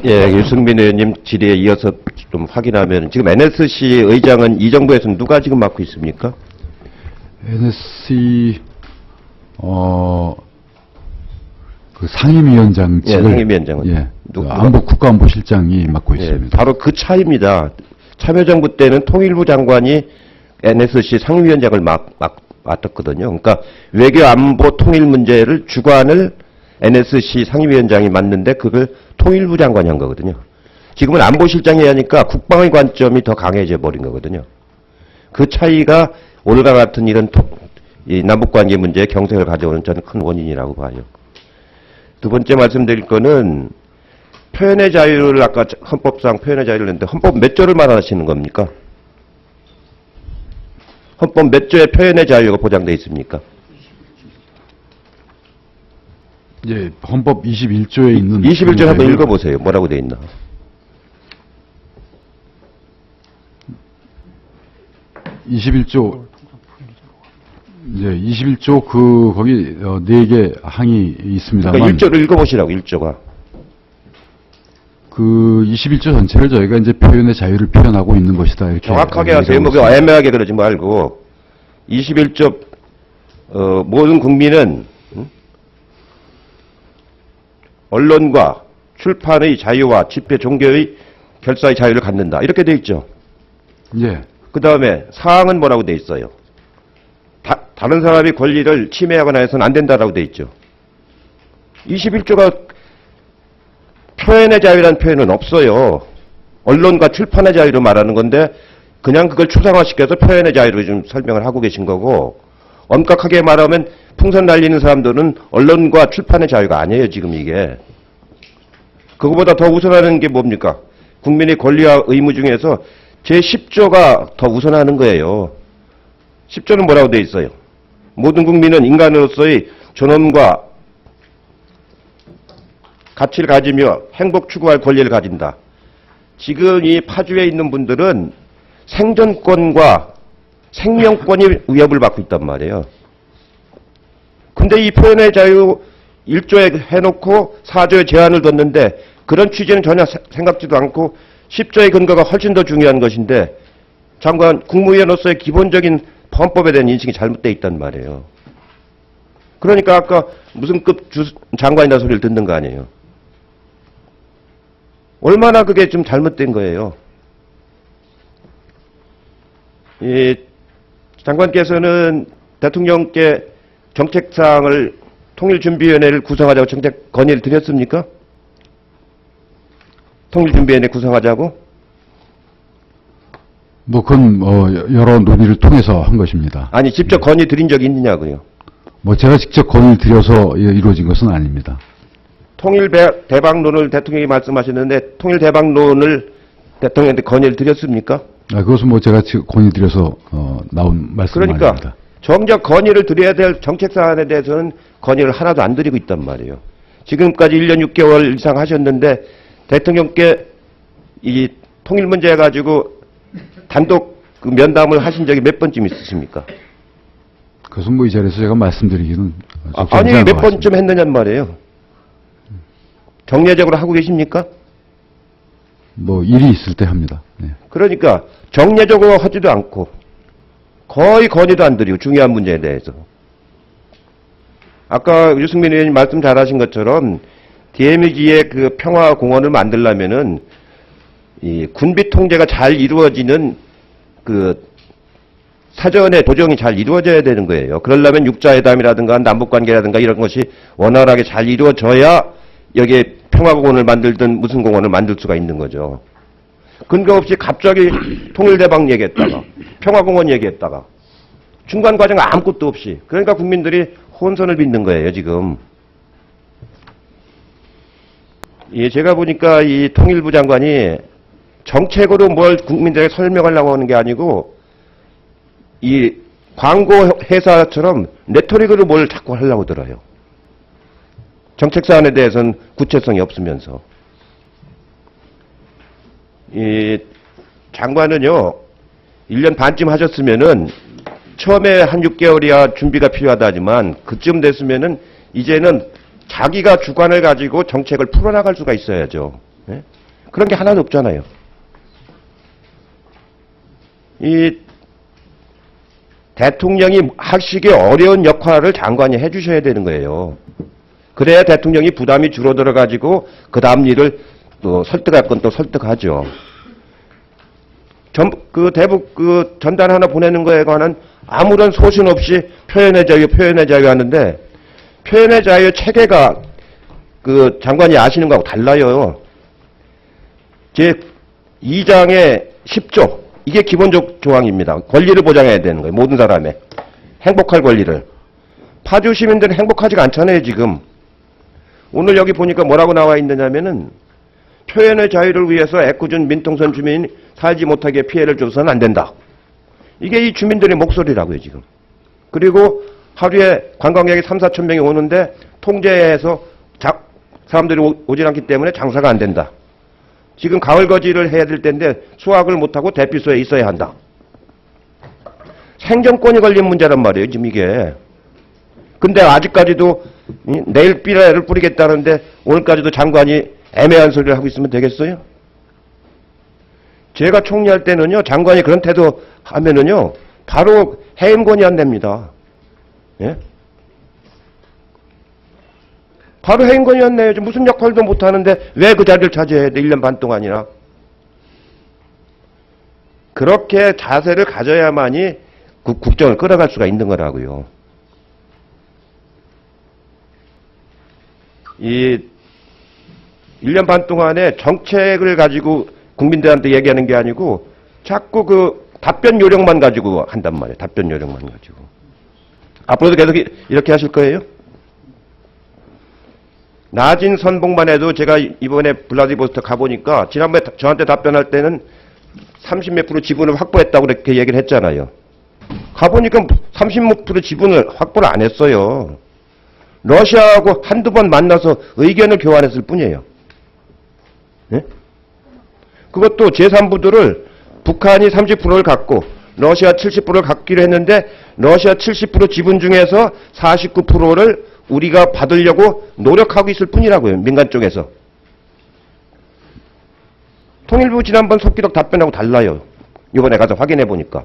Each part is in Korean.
예, 유승민 의원님 질의에 이어서 좀 확인하면 지금 NSC 의장은 이 정부에서는 누가 지금 맡고 있습니까? NSC 그 상임위원장직을 예, 상임위원장은 예, 누가? 국가안보실장이 맡고 예, 있습니다. 바로 그 차이입니다. 참여정부 때는 통일부 장관이 NSC 상임위원장을 맡았거든요. 그러니까 외교안보 통일 문제를 주관을 NSC 상임위원장이 맡는데 그걸 통일부 장관이 한 거거든요. 지금은 안보실장이 하니까 국방의 관점이 더 강해져 버린 거거든요. 그 차이가 오늘과 같은 이런 이 남북관계 문제에 경색을 가져오는 저는 큰 원인이라고 봐요. 두 번째 말씀드릴 거는 표현의 자유를 아까 헌법상 표현의 자유를 냈는데 헌법 몇 조를 말하시는 겁니까? 헌법 몇 조에 표현의 자유가 보장되어 있습니까? 예, 헌법 21조에 있는 21조 한번 읽어보세요. 뭐라고 되어 있나? 예, 21조 거기 4개 항이 있습니다만 그러니까 1조를 읽어보시라고 1조가. 그 21조 전체를 저희가 이제 표현의 자유를 표현하고 있는 것이다 이렇게 정확하게 하세요. 뭐 애매하게 그러지 말고 21조 모든 국민은 언론과 출판의 자유와 집회 종교의 결사의 자유를 갖는다. 이렇게 돼 있죠. 예. 그 다음에 사항은 뭐라고 돼 있어요? 다른 사람의 권리를 침해하거나 해서는 안 된다라고 돼 있죠. 21조가 표현의 자유라는 표현은 없어요. 언론과 출판의 자유를 말하는 건데 그냥 그걸 추상화시켜서 표현의 자유로 좀 설명을 하고 계신 거고 엄격하게 말하면 풍선 날리는 사람들은 언론과 출판의 자유가 아니에요. 지금 이게. 그거보다 더 우선하는 게 뭡니까? 국민의 권리와 의무 중에서 제10조가 더 우선하는 거예요. 10조는 뭐라고 돼 있어요? 모든 국민은 인간으로서의 존엄과 가치를 가지며 행복 추구할 권리를 가진다. 지금 이 파주에 있는 분들은 생존권과 생명권이 위협을 받고 있단 말이에요. 근데 이 표현의 자유 1조에 해놓고 4조에 제한을 뒀는데 그런 취지는 전혀 생각지도 않고 10조의 근거가 훨씬 더 중요한 것인데 장관 국무위원으로서의 기본적인 헌법에 대한 인식이 잘못되어 있단 말이에요. 그러니까 아까 무슨 급 장관이다 소리를 듣는 거 아니에요. 얼마나 그게 좀 잘못된 거예요. 이 장관께서는 대통령께 정책사항을 통일준비위원회를 구성하자고 정책 건의를 드렸습니까? 통일준비위원회 구성하자고? 뭐 그건 여러 논의를 통해서 한 것입니다. 아니 직접 건의 드린 적이 있느냐고요. 뭐 제가 직접 건의를 드려서 이루어진 것은 아닙니다. 통일 대박론을 대통령이 말씀하셨는데 통일 대박론을 대통령한테 건의를 드렸습니까? 그것은 뭐 제가 건의 드려서 나온 말씀은 그러니까 아닙니다. 정작 건의를 드려야 될 정책 사안에 대해서는 건의를 하나도 안 드리고 있단 말이에요. 지금까지 1년 6개월 이상 하셨는데 대통령께 이 통일 문제 가지고 단독 그 면담을 하신 적이 몇 번쯤 있으십니까? 그것은 뭐 이 자리에서 제가 말씀드리기는 아니 몇 번쯤 했느냔 말이에요. 정례적으로 하고 계십니까? 뭐 일이 있을 때 합니다. 네. 그러니까 정례적으로 하지도 않고 거의 건의도 안 드리고 중요한 문제에 대해서. 아까 유승민 의원님 말씀 잘하신 것처럼 DMZ의 그 평화공원을 만들려면은 이 군비 통제가 잘 이루어지는 그 사전에 도정이 잘 이루어져야 되는 거예요. 그러려면 육자회담이라든가 남북관계라든가 이런 것이 원활하게 잘 이루어져야 여기에 평화공원을 만들든 무슨 공원을 만들 수가 있는 거죠. 근거 없이 갑자기 통일대박 얘기했다가 평화공원 얘기했다가 중간 과정 아무것도 없이 그러니까 국민들이 혼선을 빚는 거예요 지금. 예, 제가 보니까 이 통일부 장관이 정책으로 뭘 국민들에게 설명하려고 하는 게 아니고 이 광고 회사처럼 레토릭으로 뭘 자꾸 하려고 들어요. 정책 사안에 대해서는 구체성이 없으면서. 이 장관은요, 1년 반쯤 하셨으면은 처음에 한 6개월이야 준비가 필요하다지만 그쯤 됐으면은 이제는 자기가 주관을 가지고 정책을 풀어나갈 수가 있어야죠. 네? 그런 게 하나도 없잖아요. 이 대통령이 하시기 어려운 역할을 장관이 해주셔야 되는 거예요. 그래야 대통령이 부담이 줄어들어가지고 그 다음 일을 또 설득할 건 또 설득하죠. 대북 전단 하나 보내는 거에 관한 아무런 소신 없이 표현의 자유 하는데, 표현의 자유 체계가 장관이 아시는 거하고 달라요. 제 2장의 10조, 이게 기본적 조항입니다. 권리를 보장해야 되는 거예요. 모든 사람의 행복할 권리를. 파주 시민들은 행복하지가 않잖아요, 지금. 오늘 여기 보니까 뭐라고 나와 있느냐면은, 표현의 자유를 위해서 애꿎은 민통선 주민이 살지 못하게 피해를 줘서는 안 된다. 이게 이 주민들의 목소리라고요, 지금. 그리고 하루에 관광객이 3, 4천 명이 오는데 통제해서 사람들이 오지 않기 때문에 장사가 안 된다. 지금 가을 거지를 해야 될 텐데 수확을 못하고 대피소에 있어야 한다. 생존권이 걸린 문제란 말이에요, 지금 이게. 근데 아직까지도 내일 삐라를 뿌리겠다는데 오늘까지도 장관이 애매한 소리를 하고 있으면 되겠어요? 제가 총리할 때는요, 장관이 그런 태도 하면은요, 바로 해임권이 안 됩니다. 예? 바로 해임권이 안 내요. 무슨 역할도 못 하는데 왜 그 자리를 차지해야 돼? 1년 반 동안이나. 그렇게 자세를 가져야만이 국정을 끌어갈 수가 있는 거라고요. 이 1년 반 동안에 정책을 가지고 국민들한테 얘기하는 게 아니고 자꾸 답변 요령만 가지고 한단 말이에요. 답변 요령만 가지고. 앞으로도 계속 이렇게 하실 거예요? 낮은 선봉만 해도 제가 이번에 블라디보스토크 가보니까 지난번에 저한테 답변할 때는 30몇 프로 지분을 확보했다고 그렇게 얘기를 했잖아요. 가보니까 30몇 프로 지분을 확보를 안 했어요. 러시아하고 한두 번 만나서 의견을 교환했을 뿐이에요. 네? 그것도 제3부들을 북한이 30%를 갖고 러시아 70%를 갖기로 했는데 러시아 70% 지분 중에서 49%를 우리가 받으려고 노력하고 있을 뿐이라고요. 민간 쪽에서. 통일부 지난번 속기록 답변하고 달라요. 이번에 가서 확인해 보니까.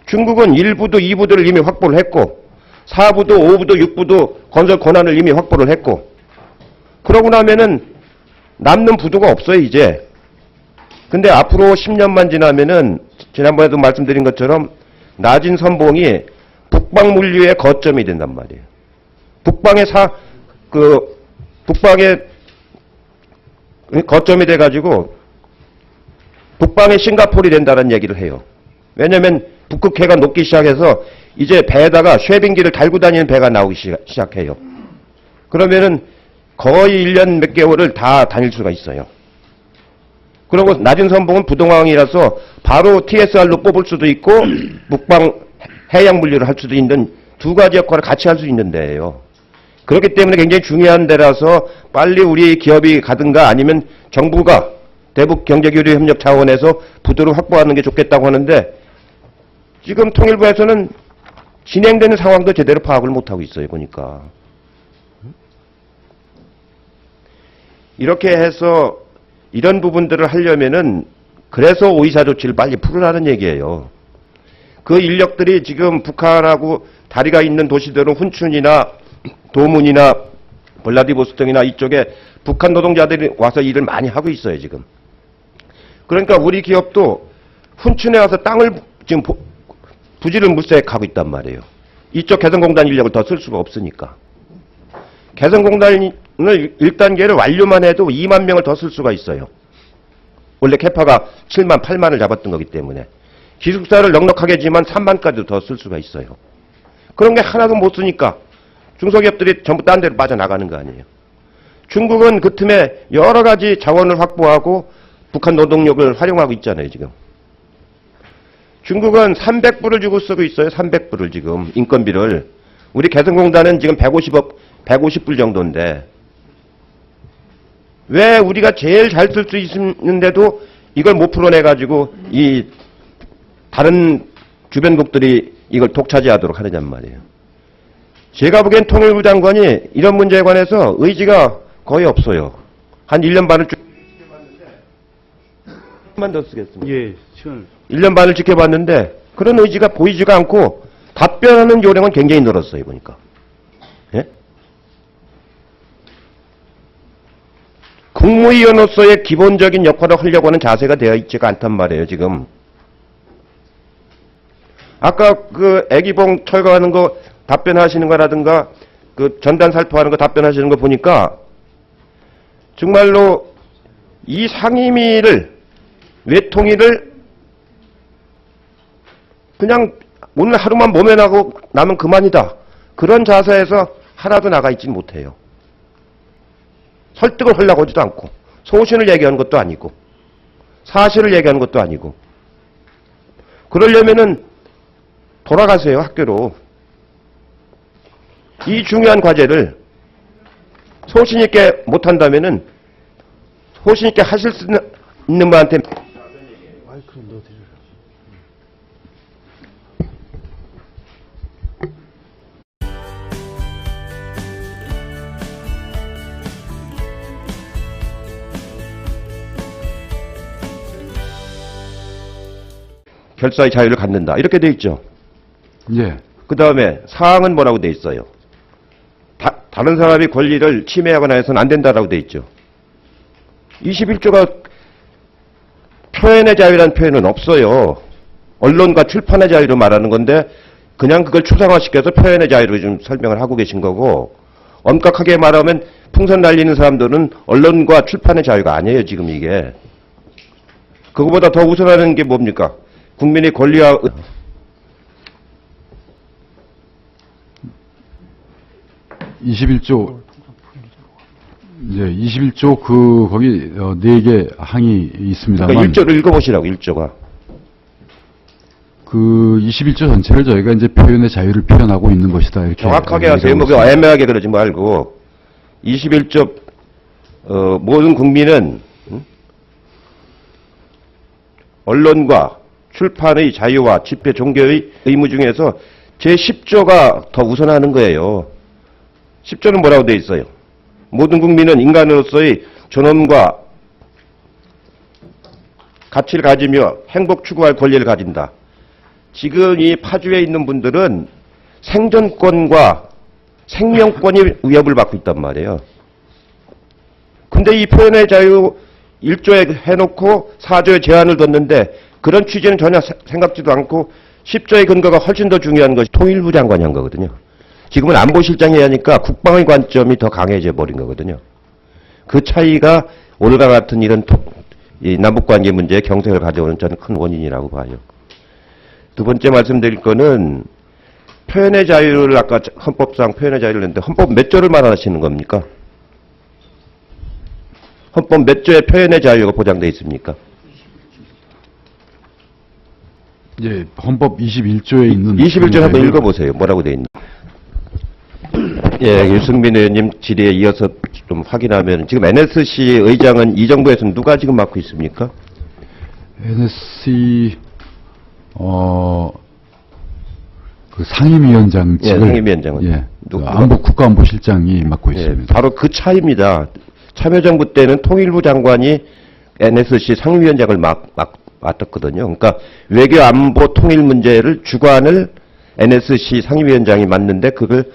중국은 1부도 2부들을 이미 확보를 했고 4부도 5부도 6부도 건설 권한을 이미 확보를 했고 그러고 나면은 남는 부도가 없어요, 이제. 근데 앞으로 10년만 지나면은 지난번에도 말씀드린 것처럼 낮은 선봉이 북방 물류의 거점이 된단 말이에요. 북방의 거점이 돼가지고 북방의 싱가포르이 된다는 얘기를 해요. 왜냐면 북극해가 녹기 시작해서 이제 배에다가 쉐빙기를 달고 다니는 배가 나오기 시작해요. 그러면은 거의 1년 몇 개월을 다 다닐 수가 있어요. 그리고 낮은 선봉은 부동항이라서 바로 TSR로 뽑을 수도 있고 북방 해양 물류를 할 수도 있는 두 가지 역할을 같이 할 수 있는 데예요. 그렇기 때문에 굉장히 중요한 데라서 빨리 우리 기업이 가든가 아니면 정부가 대북 경제교류협력 차원에서 부도를 확보하는 게 좋겠다고 하는데 지금 통일부에서는 진행되는 상황도 제대로 파악을 못하고 있어요, 보니까. 이렇게 해서 이런 부분들을 하려면은 그래서 오이사 조치를 빨리 풀으라는 얘기예요. 그 인력들이 지금 북한하고 다리가 있는 도시들은 훈춘이나 도문이나 블라디보스톡이나 이쪽에 북한 노동자들이 와서 일을 많이 하고 있어요, 지금. 그러니까 우리 기업도 훈춘에 와서 땅을 지금 부지를 물색하고 있단 말이에요. 이쪽 개성공단 인력을 더 쓸 수가 없으니까. 개성공단을 1단계를 완료만 해도 2만 명을 더 쓸 수가 있어요. 원래 캐파가 7만, 8만을 잡았던 거기 때문에. 기숙사를 넉넉하게 지만 3만까지도 더 쓸 수가 있어요. 그런 게 하나도 못 쓰니까 중소기업들이 전부 딴 데로 빠져나가는 거 아니에요. 중국은 그 틈에 여러 가지 자원을 확보하고 북한 노동력을 활용하고 있잖아요, 지금. 중국은 300불을 주고 쓰고 있어요. 300불을 지금 인건비를. 우리 개성공단은 지금 150불 정도인데 왜 우리가 제일 잘 쓸 수 있는데도 이걸 못 풀어내가지고 이 다른 주변국들이 이걸 독차지하도록 하느냔 말이에요. 제가 보기엔 통일부 장관이 이런 문제에 관해서 의지가 거의 없어요. 한 1년 반을 지켜봤는데, 더 쓰겠습니다. 예, 시간을. 1년 반을 지켜봤는데, 그런 의지가 보이지가 않고, 답변하는 요령은 굉장히 늘었어요, 보니까. 예? 국무위원으로서의 기본적인 역할을 하려고 하는 자세가 되어 있지가 않단 말이에요, 지금. 아까 그 애기봉 철거하는 거 답변하시는 거라든가, 그 전단 살포하는 거 답변하시는 거 보니까, 정말로 이 상임위를, 외통위를 그냥 오늘 하루만 모면하고 나면 그만이다. 그런 자세에서 하나도 나가 있지 못해요. 설득을 하려고 하지도 않고, 소신을 얘기하는 것도 아니고, 사실을 얘기하는 것도 아니고. 그러려면은 돌아가세요, 학교로. 이 중요한 과제를 소신있게 못한다면은, 소신있게 하실 수 있는 분한테 마이크를 넣어드려요. 결사의 자유를 갖는다. 이렇게 돼 있죠. 예. 그 다음에 사항은 뭐라고 돼 있어요? 다른 사람의 권리를 침해하거나 해서는 안 된다라고 돼 있죠. 21조가 표현의 자유라는 표현은 없어요. 언론과 출판의 자유를 말하는 건데 그냥 그걸 추상화시켜서 표현의 자유로 좀 설명을 하고 계신 거고, 엄격하게 말하면 풍선 날리는 사람들은 언론과 출판의 자유가 아니에요, 지금 이게. 그거보다 더 우선하는 게 뭡니까? 국민의 권리와 21조, 이제 21조 거기 4개 항이 있습니다만. 그러니까 1조를 읽어보시라고, 1조가. 그 21조 전체를 저희가 이제 표현의 자유를 표현하고 있는 것이다. 이렇게. 정확하게 하세요. 뭐 애매하게 그러지 말고. 21조, 모든 국민은, 언론과 출판의 자유와 집회 종교의 의무 중에서 제10조가 더 우선하는 거예요. 10조는 뭐라고 돼 있어요? 모든 국민은 인간으로서의 존엄과 가치를 가지며 행복 추구할 권리를 가진다. 지금 이 파주에 있는 분들은 생존권과 생명권이 위협을 받고 있단 말이에요. 근데 이 표현의 자유 1조에 해놓고 4조에 제한을 뒀는데 그런 취지는 전혀 생각지도 않고 10조의 근거가 훨씬 더 중요한 것이 통일부 장관이 한 거거든요. 지금은 안보실장이 하니까 국방의 관점이 더 강해져 버린 거거든요. 그 차이가 오늘과 같은 이런 이 남북관계 문제에 경색을 가져오는 저는 큰 원인이라고 봐요. 두 번째 말씀드릴 거는 표현의 자유를 아까 헌법상 표현의 자유를 냈는데 헌법 몇 조를 말하시는 겁니까? 헌법 몇 조에 표현의 자유가 보장되어 있습니까? 예, 헌법 21조에 있는 21조 한번 자유를 읽어보세요. 뭐라고 되어 있나? 예, 유승민 의원님 질의에 이어서 좀 확인하면 지금 NSC 의장은 이 정부에서는 누가 지금 맡고 있습니까? NSC 그 상임위원장직을 예, 상임위원장은 예, 누가? 국가안보실장이 맡고 예, 있습니다. 바로 그 차이입니다. 참여정부 때는 통일부 장관이 NSC 상임위원장을 맡았거든요. 그러니까 외교 안보 통일 문제를 주관을 NSC 상임위원장이 맡는데 그걸